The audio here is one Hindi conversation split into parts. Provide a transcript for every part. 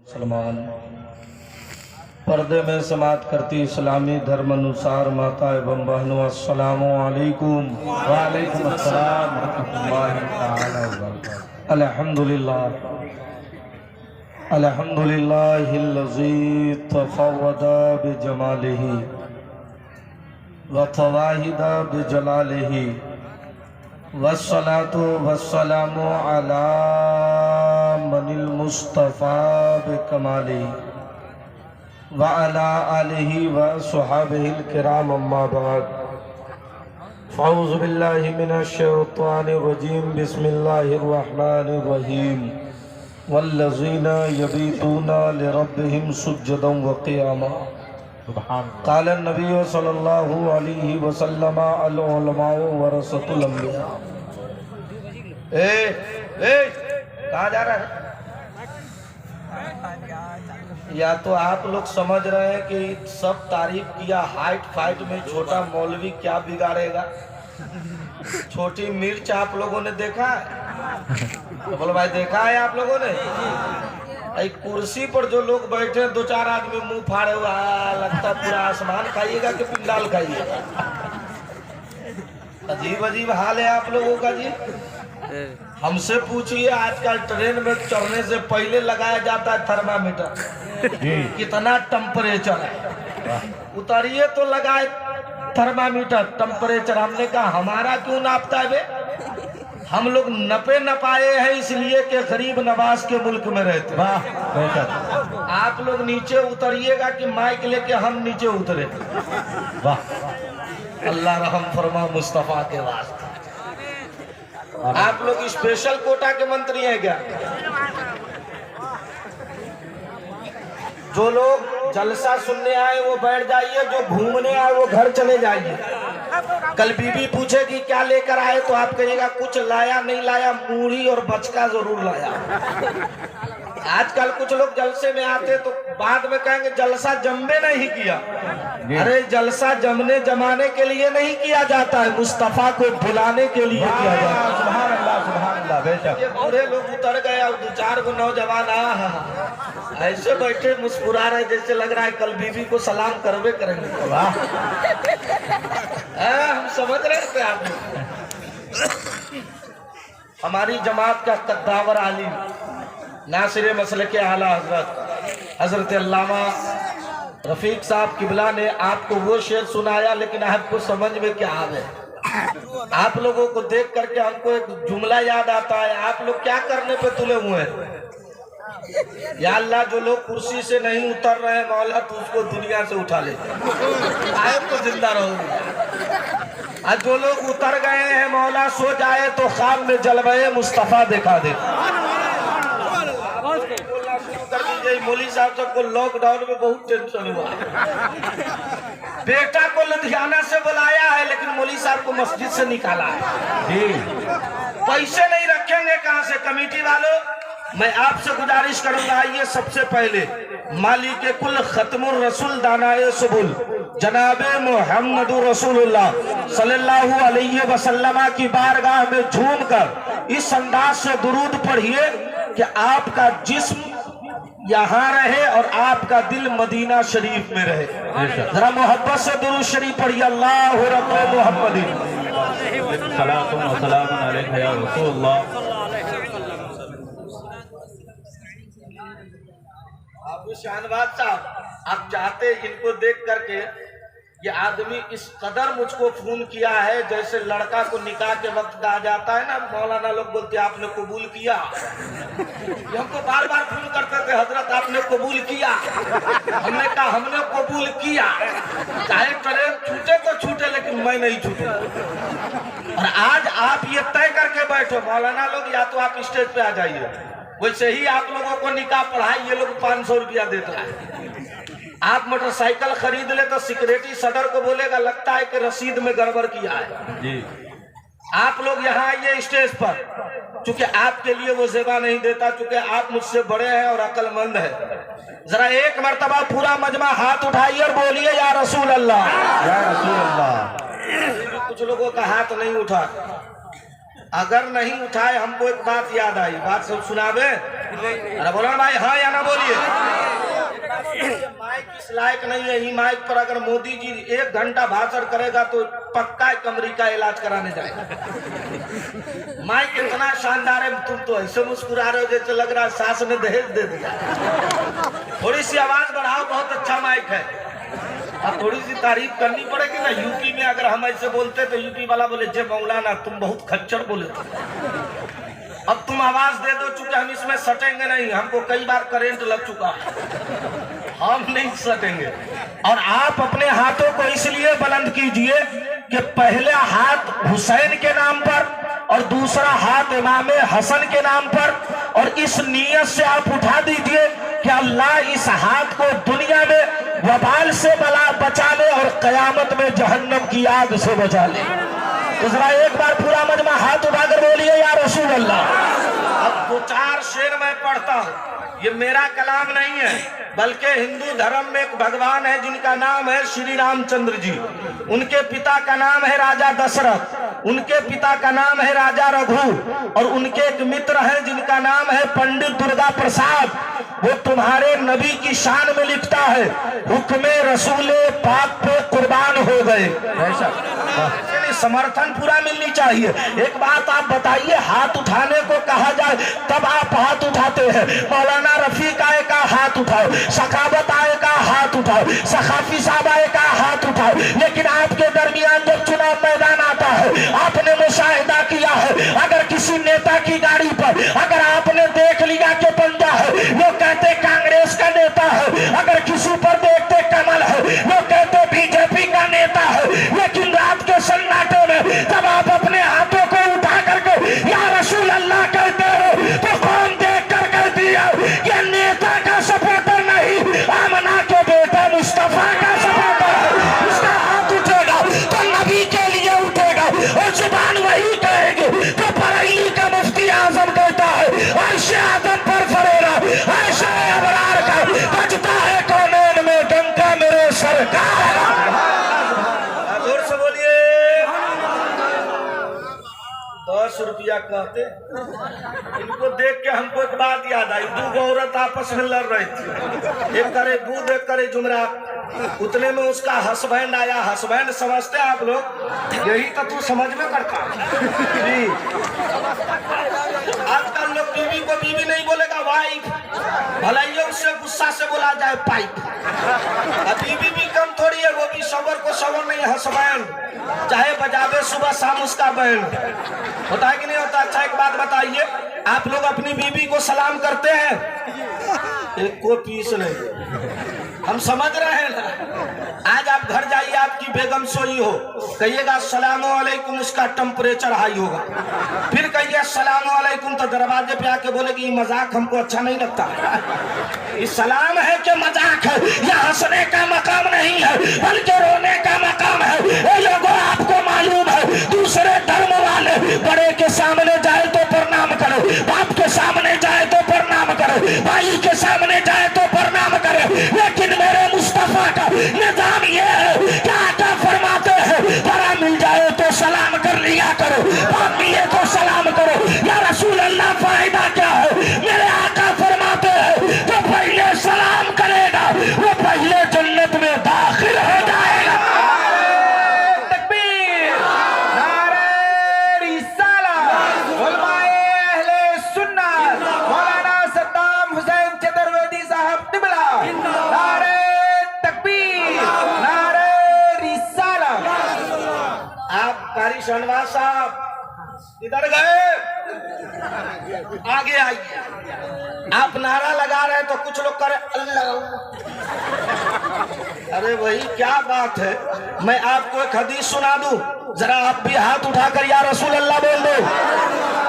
सलमान पर्दे में समात करती इस्लामी धर्म अनुसार माता एवं बहनों अस्सलामु अलैकुम। वालेकुम अस्सलाम रहमतुल्लाहि तआला व बरकातहू। अल्हम्दुलिल्लाह अल्हम्दुलिल्लाहिल्लज़ी तफ़व्वदा बिजमालिही व तवाहिदा बिजलालिही वस्सलातु वस्सलामु अला मनिल मुस्तफ़ा बिकमालिही व अला आलिही व अस्हाबिहिल किराम अम्मा बाद। फ़अऊज़ु बिल्लाहि मिनश शैतानिर रजीम बिस्मिल्लाहिर रहमानिर रहीम। वल्लज़ीना यबीतूना लिरब्बिहिम सुज्जदन व क़ियामा। क़ाल नबी सल्लल्लाहु अलैहि वसल्लम अल उलमा वरसतुल अंबिया। कहाँ जा रहा है? या तो आप लोग समझ रहे हैं कि सब तारीफ किया हाइट फाइट में छोटा मौलवी क्या बिगाड़ेगा। छोटी मिर्च आप लोगों ने देखा है? तो बोलो भाई देखा है आप लोगों ने? एक कुर्सी पर जो लोग बैठे दो चार आदमी मुंह फाड़े हुआ लगता पूरा आसमान खाइएगा कि पिंडाल खाइएगा। अजीब अजीब हाल है आप लोगों का जी। हमसे पूछिए आजकल ट्रेन में चढ़ने से पहले लगाया जाता है थर्मामीटर कितना टेम्परेचर है। उतरिए तो लगाए थर्मामीटर टेम्परेचर। हमने कहा हमारा क्यों नापता है बे? हम लोग नपे नपाए हैं इसलिए कि गरीब नवाज के मुल्क में रहते। वाह। आप लोग नीचे उतरिएगा कि माइक लेके हम नीचे उतरे। वाह। अल्लाह रहम फरमा मुस्तफा के वास्ते। आप लोग स्पेशल कोटा के मंत्री हैं क्या? जो लोग जलसा सुनने आए वो बैठ जाइए, जो घूमने आए वो घर चले जाइए। कल बीबी पूछेगी क्या लेकर आए तो आप कहिएगा कुछ लाया नहीं लाया, मूढ़ी और बचका जरूर लाया। आजकल कुछ लोग जलसे में आते तो बाद में कहेंगे जलसा जमने नहीं किया। अरे जलसा जमने जमाने के लिए नहीं किया जाता है, मुस्तफा को बुलाने के लिए किया जाता है। सुभान अल्लाह सुभान अल्लाह। बेशक ये बूढ़े लोग उतर गए और दो चार को नौजवान ऐसे बैठे मुस्कुरा रहे जैसे लग रहा है कल बीबी को सलाम करवे करेंगे। वाह। हम समझ रहे थे आप लोग। हमारी जमात का कद्दावर आलिम नासिर मसलक के आला हजरत अल्लामा रफीक साहब किबला ने आपको वो शेर सुनाया, लेकिन आपको समझ में क्या आवे? आप लोगों को देख करके हमको एक जुमला याद आता है। आप लोग क्या करने पे तुले हुए हैं? या अल्लाह जो लोग कुर्सी से नहीं उतर रहे हैं मौला तो उसको दुनिया से उठा ले, आए तो जिंदा रहोगे। और जो लोग उतर गए हैं मौला सो जाए तो ख्वाब में जलवे मुस्तफा दिखा दे। कर दीजिए। मौली साहब सबको लॉकडाउन में बहुत टेंशन हुआ। बेटा को लुधियाना से बुलाया है लेकिन मौली साहब को मस्जिद से निकाला है। पैसे नहीं रखेंगे कहां से? कमेटी वालों मैं आपसे गुजारिश करूंगा, आइए सबसे पहले मालिक कुल खत्मुर रसूल दानाए सुबुल जनाबे मोहम्मद रसूलुल्लाह सल्लल्लाहु अलैहि वसल्लम की बारगाह में झूमकर इस अंदाज से दुरूद पढ़िए कि आपका जिस्म यहाँ रहे और आपका दिल मदीना शरीफ में रहे। जरा मोहब्बत से दुरूद शरीफ पढ़िए। अल्लाहु रब्बे मुहम्मदिन सलातु व सलाम अलैका या रसूलल्लाह। आप शाहनवाज साहब आप चाहते इनको देख करके ये आदमी इस कदर मुझको फोन किया है जैसे लड़का को निकाह के वक्त कहा जाता है ना, मौलाना लोग बोलते हैं आपने कबूल किया। ये हमको बार बार फोन करते थे हजरत आपने कबूल किया। हमने कहा हमने कबूल किया, चाहे ट्रेन छूटे तो छूटे लेकिन मैं नहीं छूटूंगा। और आज आप ये तय करके बैठो मौलाना लोग या तो आप स्टेज पे आ जाइए, वैसे ही आप लोगों को निकाह पढ़ाई ये लोग 500 रुपया देता है। आप मोटरसाइकिल खरीद ले तो सिक्योरिटी सदर को बोलेगा लगता है कि रसीद में गड़बड़ किया है जी। आप लोग यहाँ आइए स्टेज पर, चूंकि आपके लिए वो सेवा नहीं देता, चूंकि आप मुझसे बड़े हैं और अक्लमंद है। जरा एक मर्तबा पूरा मजमा हाथ उठाइए और बोलिए या रसूल अल्लाह या रसूल अल्लाह। कुछ लोगों का हाथ नहीं उठा। अगर नहीं उठाए हमको एक बात याद आई, बात सब सुनावे। अरे बोलो भाई हाँ या ना बोलिए। लायक नहीं है। ई माइक पर अगर मोदी जी 1 घंटा भाषण करेगा तो पक्का एक अमेरिका इलाज कराने जाएगा। माइक इतना शानदार है, तुम तो ऐसे मुस्कुरा रहे हो जैसे लग रहा है सास ने दहेज दे दिया। थोड़ी सी आवाज बढ़ाओ, बहुत अच्छा माइक है। अब थोड़ी सी तारीफ करनी पड़ेगी ना। यूपी में अगर हम ऐसे बोलते तो यूपी वाला बोले जे मौलाना तुम बहुत खच्चर बोले थे। अब तुम आवाज दे दो, चूंकि हम इसमें सटेंगे नहीं, हमको कई बार करंट लग चुका है, हम नहीं सटेंगे। और आप अपने हाथों को इसलिए बुलंद कीजिए कि पहले हाथ हुसैन के नाम पर और दूसरा हाथ इमाम हसन के नाम पर, और इस नियत से आप उठा दीजिए कि अल्लाह इस हाथ को दुनिया में वबाल से बचा ले और कयामत में जहन्नम की आग से बचा ले। तो जरा एक बार पूरा मजमा हाथ उठाकर बोलिए या रसूल अल्लाह। अब 2-4 शेर मैं पढ़ता हूँ, ये मेरा कलाम नहीं है, बल्कि हिंदू धर्म में एक भगवान है जिनका नाम है श्री रामचंद्र जी। उनके पिता का नाम है राजा दशरथ, उनके पिता का नाम है राजा रघु, और उनके एक मित्र हैं जिनका नाम है पंडित दुर्गा प्रसाद। वो तुम्हारे नबी की शान में लिखता है, हुक्मे रसूले पाक पे कुर्बान हो गए। ऐसा समर्थन पूरा मिलनी चाहिए। एक बात आप बताइए, हाथ उठाने को कहा जाए तब आप हाथ उठाते हैं। मौलाना रफीक आए का हाथ उठाओ, सखावत आए का हाथ उठाओ, सखाफी साहब आए का हाथ उठाओ, लेकिन आपके दरमियान जब चुनाव मैदान आता है, आपने मुशाहिदा किया है, अगर किसी नेता की गाड़ी पर अगर आपने देख लिया कि पंजा है, लोग कहते कांग्रेस का नेता है, अगर किसी पर देखते कमल है, लोग कहते बीजेपी का नेता है, लेकिन रात के सन्नाटे में जब आप अपने हाथों को उठा करके या रसूल अल्लाह कहते हो, तो कौन देख कर कहती है ये नेता का सपोर्टर नहीं, आमना के बेटा मुस्तफा का सपोर्टर है। उसका हाथ उठेगा तो नबी के लिए उठेगा, और जुबान वही कहेगी तो बरेली का मुफ्ती आजम कहता है, अर्श आदम पर फरेरा ऐसा अबरार का बजता है कौनैन में डंका मेरे सरकार। जोर से बोलिए। 10 रुपया कहते, इनको देख के हमको एक बात याद आई। 2 औरत आपस में लड़ रही थी, एक करे दूध एक करे जुमरा। उतने में उसका हस्बैंड आया। हस्बैंड समझते आप लोग, यही तो तू समझ में करता जी। आजकल लोग बीवी को बीवी नहीं बोलेगा, वाइफ, भलाइयों उससे गुस्सा से बोला जाए पाइप। बीवी भी कम थोड़ी है, वो भी सबर को सबर नहीं, हस्बैंड चाहे बजावे सुबह शाम उसका बैंड। होता है कि नहीं होता? अच्छा एक बात बताइए, आप लोग अपनी बीवी को सलाम करते हैं? एक को पीस नहीं, हम समझ रहे हैं ना। आज आप घर जाइए, आपकी बेगम सोई हो, कहिएगा अस्सलामु अलैकुम, उसका टेम्परेचर हाई होगा। फिर कहिए अस्सलामु अलैकुम तो दरवाजे पे आके बोलेगी ये मजाक हमको अच्छा नहीं लगता। ये सलाम है कि मजाक है? यह हंसने का मकाम नहीं है, बल्कि रोने का मकाम है। ये लोगों, आपको मालूम है दूसरे धर्म वाले बड़े के सामने जाए तो प्रणाम करो, बाप के सामने जाए तो प्रणाम करो, भाई के सामने जाए तो प्रणाम करे, लेकिन मेरे मुस्तफा का निजाम ये है, क्या क्या फरमाते हैं, बड़ा मिल जाए तो सलाम कर लिया करो, बाप मिले तो सलाम करो। या रसूल अल्लाह, फायदा क्या है? मेरे आका फरमाते हैं तो पहले सलाम करेगा वो पहले जन्नत में दाखिल हो जाएगा। तकबीर, नारे रिसालत, उलमाए अहले सुन्नत, मौलाना सद्दाम हुसैन चतुर्वेदी साहब तिबला, नारे तकबीर, नारे रिसालत। आप कारी शहनवाज साहब इधर गए, आगे आइए। आप नारा लगा रहे तो कुछ लोग करे अल्लाह। अरे वही क्या बात है। मैं आपको एक हदीस सुना दूं, जरा आप भी हाथ उठाकर या रसूल अल्लाह बोल दो।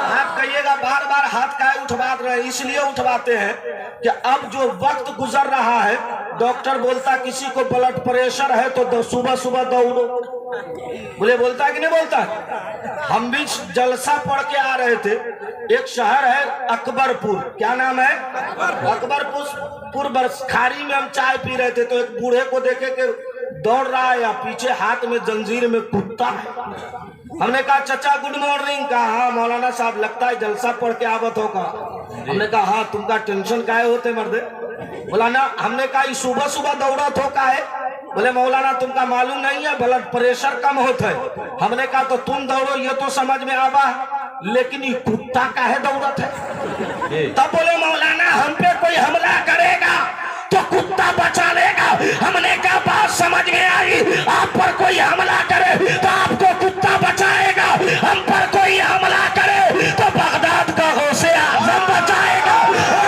आप कहिएगा बार बार हाथ काहे उठवाते रहे? इसलिए उठवाते हैं कि अब जो वक्त गुजर रहा है, डॉक्टर बोलता किसी को ब्लड प्रेशर है तो सुबह सुबह दौड़ो, बोले बोलता है कि नहीं बोलता? हम भी जलसा पढ़ के आ रहे थे, एक शहर है अकबरपुर, क्या नाम है? अकबरपुर खाड़ी में हम चाय पी रहे थे तो एक बूढ़े को देखे कि दौड़ रहा है या पीछे हाथ में जंजीर में कुत्ता है। हमने कहा चचा गुड मॉर्निंग। कहा हाँ मौलाना साहब, लगता है जलसा पढ़ के आवत होगा। हमने कहा हाँ, तुमका टेंशन काहे होते मर्दे? बोला ना, हमने कहा सुबह सुबह दौड़ा तो का है? बोले मौलाना तुमका मालूम नहीं है ब्लड प्रेशर कम होता है। हमने कहा तो तुम दौड़ो ये तो समझ में आवा, लेकिन ये कुत्ता का है दौड़त है। तब बोले मौलाना हम पे कोई हमला करेगा तो कुत्ता बचा लेगा। हमने कहा बात समझ में आई, आप पर कोई हमला करे तो आपको कुत्ता बचाएगा, हम पर कोई हमला करे तो बगदाद का गौसे आजम बचाएगा,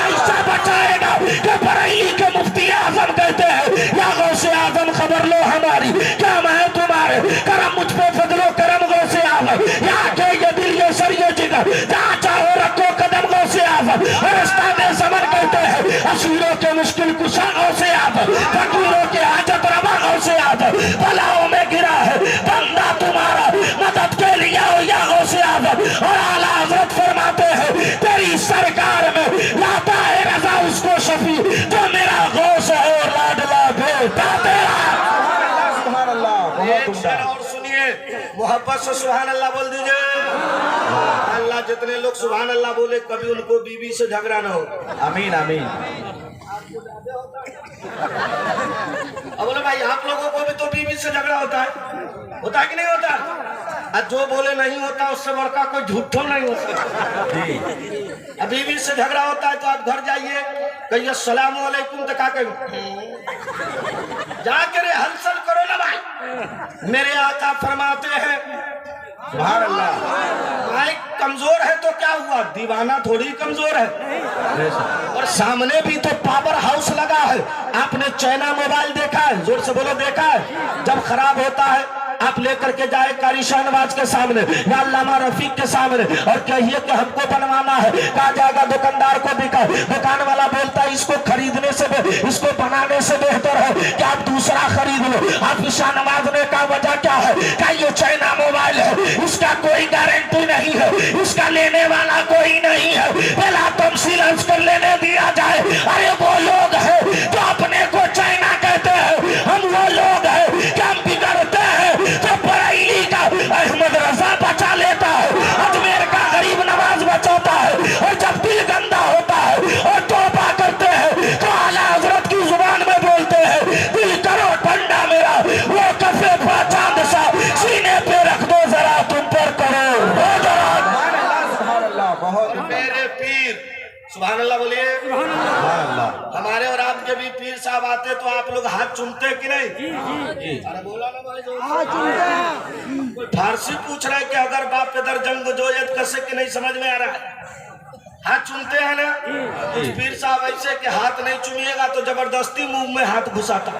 ऐसा बचाएगा कि बरेली के मुफ्ती आजम कहते हैं या गौसे आजम खबर लो हमारी, क्या मैं तुम्हारे करम मुझ पे फजलो करम गौसे आजम, यहाँ के ये दिल ये सर ये जिगर जहाँ चाहो रखो कदम गौसे आजम। रास्ता में समन कहते हैं असीरों के मुश्किल कुशा गौसे आजम, फकीरों के हाजत रवा गौसे आजम, बलाओं में गिरा है बंदा तुम्हारा मदद के लिए हो या गौसे आजम। और आला हजरत फरमाते हैं तेरी सरकार में लाता है रजा उसको शफी जो मेरा गौस है और लाडला बेटा तेरा। सुभान अल्लाह। एक शेर और सुनिए, मोहब्बत से सुभान अल्लाह बोल दीजिए। अल्लाह जितने लोग सुभान अल्लाह बोले कभी उनको बीवी से झगड़ा ना हो। आमीन आमीन। अब बोले भाई आप लोगों को भी तो बीवी से झगड़ा होता है कि नहीं होता? और जो बोले नहीं होता उससे बड़का कोई झूठो नहीं हो सकता। बीवी से झगड़ा होता है तो आप घर जाइए कहिए अस्सलाम वालेकुम तो क्या कहें, जाकर हलचल करो ना भाई। मेरे आका फरमाते हैं सुभान अल्लाह, भाई कमजोर है तो क्या हुआ, दीवाना थोड़ी कमजोर है। और सामने भी तो पावर हाउस लगा है। आपने चाइना मोबाइल देखा है? जोर से बोलो देखा है? जब खराब होता है आप लेकर के जाए कारी शाहनवाज के सामने या अल्लामा रफीक के सामने और कहिए कि हमको बनवाना है, कहा जाएगा दुकानदार को बिका। दुकान वाला बोलता है इसको खरीदने से इसको बनाने से बेहतर है कि आप दूसरा खरीद लो। आप शाहनवाज ने कहा वजह क्या है? क्या ये चाइना मोबाइल है, इसका कोई गारंटी नहीं है, इसका लेने वाला कोई नहीं है, पहला तमसील कर लेने दिया जाए। अरे वो लोग है जो अपने को चाइना कहते हैं, हम वो लोग है कि हम बिगड़ते हैं तो बरेली का अहमद रजा बचा लेता है, अजमेर का गरीब नवाज बचाता है। और जब दिल गंदा होता है और तौबा करते हैं तो आला हजरत की जुबान में बोलते हैं दिल करो ठंडा मेरा वो कफे चांद सा सीने पे रख दो जरा तुम पर करो बहुत। मेरे पीर सुभान अल्लाह बोलिए। हमारे और आपके भी पीर साहब आते तो आप लोग हाथ चूमते कि नहीं? जी। अरे बोला ना भाई कोई फारसी पूछ रहा है कि अगर बाप पे दर जंग जोयत कैसे कि नहीं समझ में आ रहा है, हाथ चूमते हैं ना? कुछ पीर साहब ऐसे कि हाथ नहीं चूमिएगा तो जबरदस्ती मुंह में हाथ घुसाता।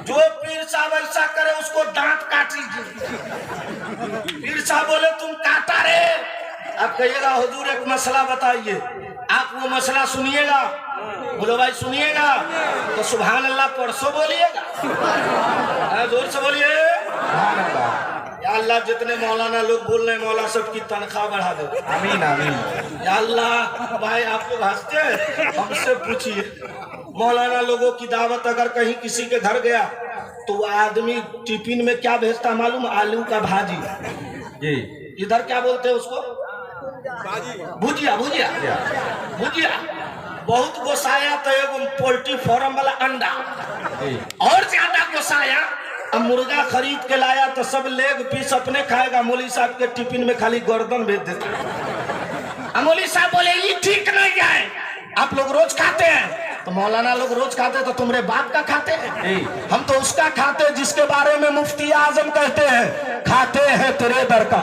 जो पीर साहब ऐसा करे उसको दांत काट लीजिए। पीर साहब बोले तुम काटा रे, आप कहिएगा हुजूर एक मसला बताइए, आप वो मसला सुनिएगा। बोलो भाई सुनिएगा तो सुभान अल्लाह परसों बोलिएगा, जोर से बोलिए सुभान अल्लाह। या अल्लाह जितने मौलाना लोग बोल रहे हैं मौला सबकी तनख्वाह बढ़ा दो। आमीन आमीन। या अल्लाह भाई आप लोग हंसते हैं, हमसे पूछिए मौलाना लोगों की दावत अगर कहीं किसी के घर गया तो आदमी टिफिन में क्या भेजता मालूम? आलू का भाजी। जी। इधर क्या बोलते हैं उसको? भुजिया। भुजिया भुजिया। बहुत गोसाया तो एगो पोल्ट्री फार्म वाला अंडा, और ज्यादा गोसाया अब मुर्गा खरीद के लाया तो सब लेग पीस अपने खाएगा, मौली साहब के टिफिन में खाली गर्दन भेज देते। मौली साहब बोले ये ठीक नहीं है, आप लोग रोज खाते हैं। तो मौलाना लोग रोज खाते तो तुम्हारे बाप का खाते हैं? हम तो उसका खाते हैं जिसके बारे में मुफ्ती आजम कहते हैं खाते हैं तेरे दर का।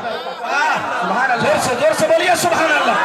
जोर से बोलिए सुभान अल्लाह।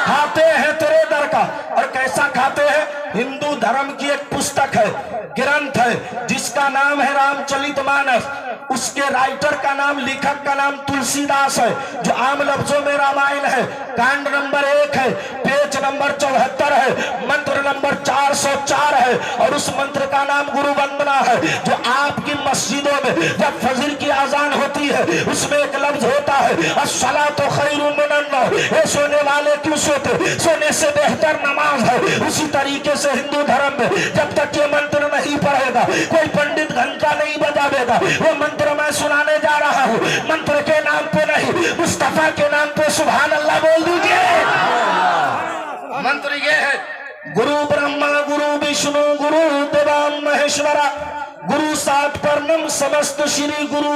खाते हैं तेरे दर का। और कैसा खाते हैं? हिंदू धर्म की एक पुस्तक है, ग्रंथ है जिसका नाम है रामचरितमानस। उसके राइटर का नाम, लेखक का नाम तुलसीदास है, जो आम लफ्जों में रामायण है। कांड नंबर 1 है, पेज नंबर 74 है, मंत्र नंबर 404 है और उस मंत्र का नाम गुरु वंदना है, जो आपकी मस्जिदों में जब फजर की अजान होती है उसमें एक लफ्ज होता है अस्सलातु खैरुम मिनन नौम, ये सोने वाले क्यों सोते, सोने से बेहतर नमाज है। उसी तरीके से हिंदू धर्म में जब तक ये मंत्र नहीं पढ़ेगा, कोई पंडित घंटा नहीं बजावेगा, वो मंत्र मैं सुनाने जा रहा हूँ, मंत्र के नाम पे नहीं मुस्तफा के नाम पे सुभान अल्लाह बोल दीजिए। मंत्र ये है गुरु ब्रह्मा गुरु परमेश्वर गुरु सात परनम समस्त श्री गुरु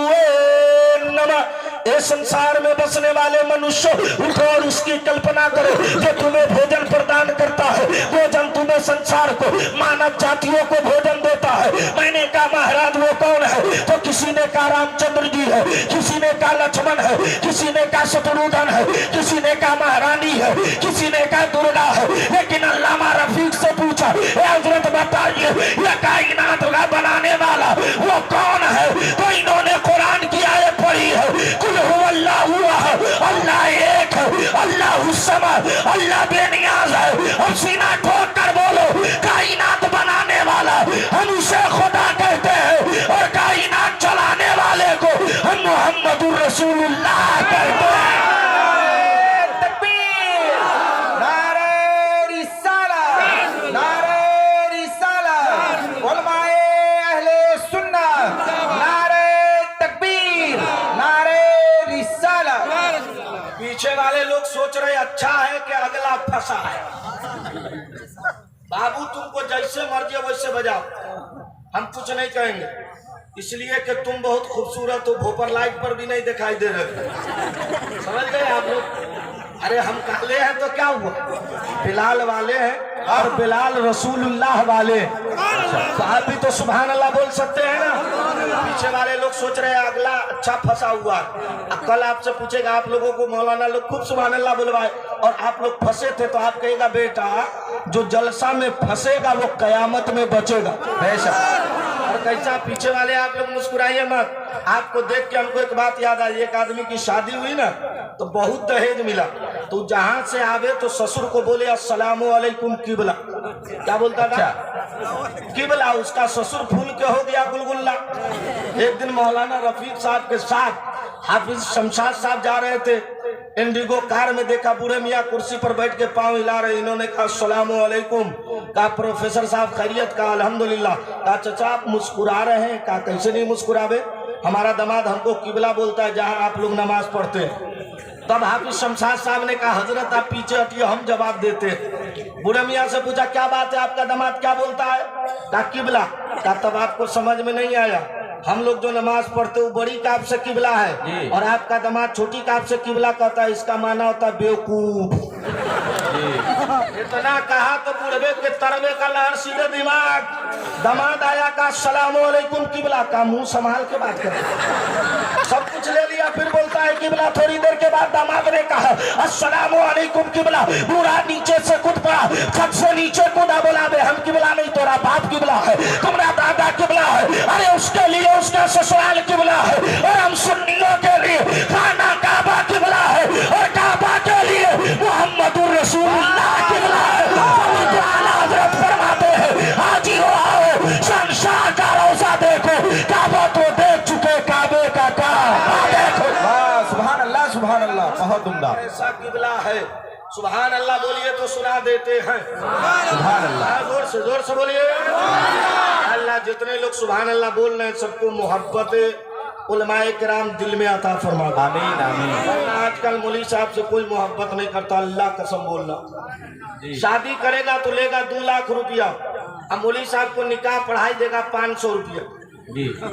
नमः। इस संसार में बसने वाले मनुष्य उठो और उसकी कल्पना करो जो तुम्हें भोजन प्रदान करता है। भोजन तुम्हें संसार को मानव जातियों को भोजन देता है। मैंने कहा महाराज वो कौन है? तो किसी ने कहा रामचंद्र जी है, किसी ने कहा लक्ष्मण है, किसी ने कहा शत्रुघ्न है, किसी ने कहा महारानी है, किसी ने कहा दुर्गा है। लेकिन अल्लामा रफीक से पूछा, हजरत बताइए यह कायनात का बनाने वाला वो कौन है? तो इन्होंने कुरान की आयत पढ़ी है, कुल हुवल्लाहु अहद, अल्लाह एक है, अल्लाहु समद, अल्लाह बेनियाज है। अब सीना ठोक कर बोलो, कायनात बनाने वाला हम उसे खुदा कहते हैं और कायनात चलाने वाले को हम मोहम्मदुर रसूलुल्लाह कहते हैं। पीछे वाले लोग सोच रहे अच्छा है कि अगला फंसा है। बाबू तुमको जैसे मर्जी वैसे बजाओ, हम कुछ नहीं कहेंगे, इसलिए कि तुम बहुत खूबसूरत हो, भोपर लाइट पर भी नहीं दिखाई दे रहे। समझ गए आप लोग? अरे हम काले हैं तो क्या हुआ, बिलाल वाले हैं और बिलाल रसूलुल्लाह वाले। तो आप भी तो सुभान अल्लाह बोल सकते हैं ना। पीछे वाले लोग सोच रहे हैं अगला अच्छा फंसा हुआ। अब कल आपसे पूछेगा, आप लोगों को मौलाना लोग खूब सुभान अल्लाह बुलवाए और आप लोग फंसे थे, तो आप कहेगा बेटा जो जलसा में फंसेगा वो कयामत में बचेगा। ऐसा और कैसा? पीछे वाले आप लोग मुस्कुराइए मत। आपको देख के हमको एक बात याद आई, एक आदमी की शादी हुई ना तो बहुत दहेज मिला, तो जहां से आवे तो ससुर को बोले अस्सलामु अलैकुम किबला। क्या बोलता था? किबला। उसका ससुर फूल के हो गया गुलगुल्ला। एक दिन मौलाना रफीक साहब के साथ हाफिज शमशाद साहब जा रहे थे, इंडिगो कार में देखा बूढ़े मियाँ कुर्सी पर बैठ के पांव हिला रहे। इन्होंने कहा अस्सलामु अलैकुम। कहा प्रोफेसर साहब खैरियत? कहा अल्हम्दुलिल्लाह। कहा चाचा आप मुस्कुरा रहे हैं? कहा कैसे नहीं मुस्कुरावे, हमारा दामाद हमको किबला बोलता है जहां आप लोग नमाज पढ़ते हैं। तब हाफिज शमशाद साहब ने कहा हजरत आप पीछे हटिए, हम जवाब देते हैं। बूढ़े मियाँ से पूछा क्या बात है, आपका दामाद क्या बोलता है? कहा किबला। कहा तब आपको समझ में नहीं आया, हम लोग जो नमाज पढ़ते वो बड़ी काप से किबला है और आपका दामाद छोटी काप से किबला कहता है, इसका माना होता है बेवकूफ। इतना कहा तो बूढ़े के तरवे का लहर सीधे दिमाग। दामाद आया का अस्सलामु अलैकुम किबला। का मुंह संभाल के बात कर, सब कुछ ले लिया, फिर बोलता है किबला। थोड़ी देर के बाद दामाद ने कहा अस्सलामु अलैकुम किबला। बूढ़ा नीचे से कूद पड़ा, छत से नीचे कूदा, बोला बे हम किबला नहीं, तोरा बाप किबला है, तुम्हारा दादा किबला है। अरे उसके लिए उसका ससुराल किबला है और हम सुन्नियों के लिए खाना काबा किबला है और काबा के लिए मोहम्मदुर रसूलुल्लाह किबला है। हज़रत फरमाते हैं हाजी हो आओ शमशाह का रोजा देखो, काबा तो देख चुके, काबे का देखो। सुभान अल्लाह सुभान अल्लाह, बहुत उम्दा। ऐसा किबला है, सुभान अल्लाह बोलिए तो सुना देते हैं। सुभान अल्लाह, जोर से बोलिए अल्लाह। जितने लोग सुभान अल्लाह बोल रहे हैं सबको मोहब्बत उलमाए किराम दिल में अता फरमा। आमीन आमीन। आजकल मौलवी साहब से कोई मोहब्बत नहीं करता, अल्लाह कसम बोलना। शादी करेगा तो लेगा 2 लाख रुपया, अब मौलवी साहब को निकाह पढ़ाई देगा 500 रुपया।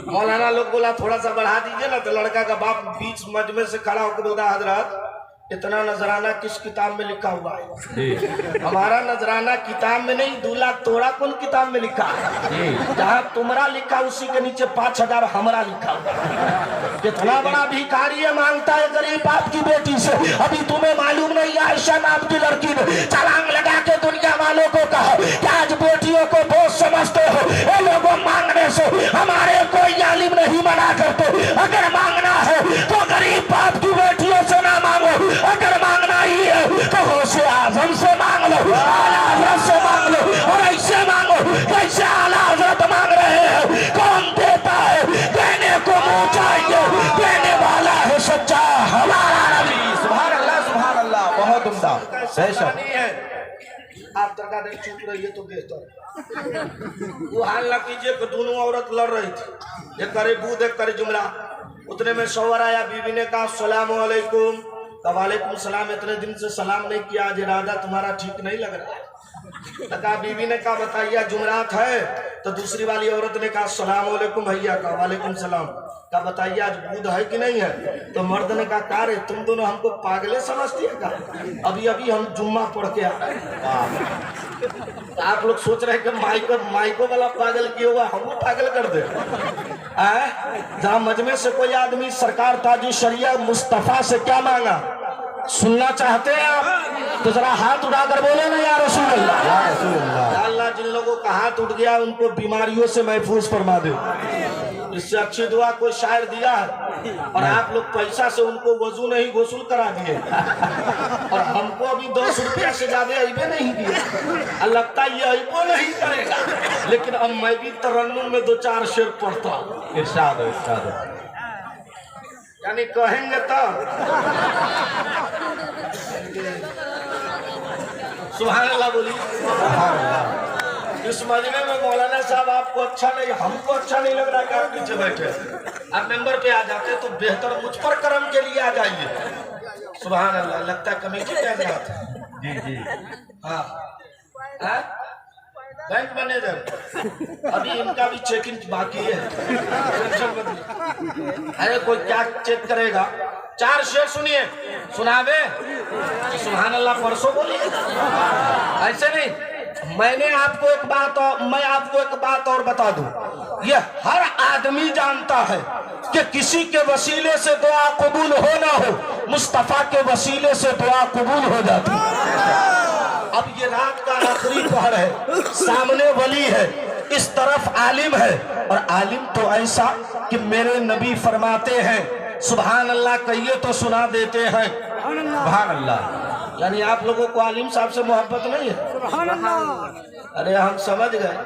मौलाना लोग बोला थोड़ा सा बढ़ा दीजिए ना, तो लड़का का बाप बीच मजमे से खड़ा होकर बोलता हजरत इतना नजराना किस किताब में लिखा हुआ है? हमारा नजराना किताब में नहीं, 2 लाख तोड़ा कौन किताब में लिखा है? जहाँ तुम्हारा लिखा उसी के नीचे 5000 हमारा लिखा हुआ है। कितना बड़ा भिखारी है, मांगता है गरीब बाप की बेटी से। अभी तुम्हें मालूम नहीं आयशा नाम की लड़की ने छलांग लगा के दुनिया वालों को कहा कि आज बेटियों को बोझ समझते हो, ये लोगों मांगने से हमारे कोई आलिम नहीं मना करते। अगर मांगना है तो गरीब बाप की बेटियों से ना मांगो, अगर मांगना ही है तो गौसे आजम से मांग लो, आला हज़रत से मांग लो। और ऐसे मांगो कैसे आला हज़रत मांग रहे हैं। कौन देता है? देने को मुंह चाहिए, देने वाला है सच्चा हमारा नबी। सुभान अल्लाह, बहुत उम्दा। आप तरका देख चुप रहिए तो बेहतर। वो हाल न कीजिए कि दोनों औरत लड़ रही थी, एक करे बूद एक करे जुमला। उतने में शौहर आया, बीवी ने कहा अस्सलामु अलैकुम। वालेकुम सलाम। इतने दिन से सलाम नहीं किया, आज इरादा तुम्हारा ठीक नहीं लग रहा। कहा बीवी ने कहा बताइए जुमरात है? तो दूसरी वाली औरत ने कहा सलाम वालेकुम भैया का, वालेकुम सलाम का, बताइए आज बुध है कि नहीं है? तो मर्द ने कहा का रे तुम दोनों हमको पागले समझती है का? अभी अभी हम जुम्मा पढ़ के आ रहे हैं। तो आप लोग सोच रहे हैं कि माइको वाला पागल किया हुआ हमको पागल कर दे। जहाँ मजमे से कोई आदमी सरकार ताजु शरिया मुस्तफा से क्या मांगा, सुनना चाहते हैं आप तो जरा हाथ उठाकर बोले ना या रसूल अल्लाह। या रसूल अल्लाह। या अल्लाह, जिन लोगों का हाथ उठ गया उनको बीमारियों से महफूज फरमा दे। इससे अच्छी दुआ कोई शायर दिया है और आप लोग पैसा से उनको वजू नहीं वसूल करा दिए और हमको अभी 10 रुपया से ज्यादा अइबे नहीं दिया। लगता ये अइबो नहीं करेगा, लेकिन अब मैं भी तरन्नुम में 2-4 शेर पढ़ता हूँ। इरशाद हो, इरशाद हो। यानी कहेंगे तो सुभान अल्लाह बोली। सुभान अल्लाह। इस मजमे में मौलाना साहब आपको अच्छा नहीं, हमको अच्छा नहीं लग रहा कि आप पीछे बैठे। आप मेंबर पे आ जाते तो बेहतर, मुझ पर कर्म के लिए आ जाइए। सुभान अल्लाह। लगता है कमेटी पे जी जी। हाँ हाँ? बैंक मैनेजर अभी इनका भी चेकिंग बाकी है। अरे कोई क्या चेक करेगा? 4 शेर सुनिए, सुनावे तो सुभान अल्लाह परसों बोलिए, ऐसे नहीं। मैं आपको एक बात और बता दूं, ये हर आदमी जानता है कि किसी के वसीले से दुआ कबूल हो ना हो, मुस्तफा के वसीले से दुआ कबूल हो जाती है। अब ये रात का आखिरी पहर है, सामने वली है, इस तरफ आलिम है, और आलिम तो ऐसा कि मेरे नबी फरमाते हैं सुभान अल्लाह कहिए तो सुना देते हैं। सुभान अल्लाह। यानी आप लोगों को आलिम साहब से मोहब्बत नहीं है? अरे हम समझ गए।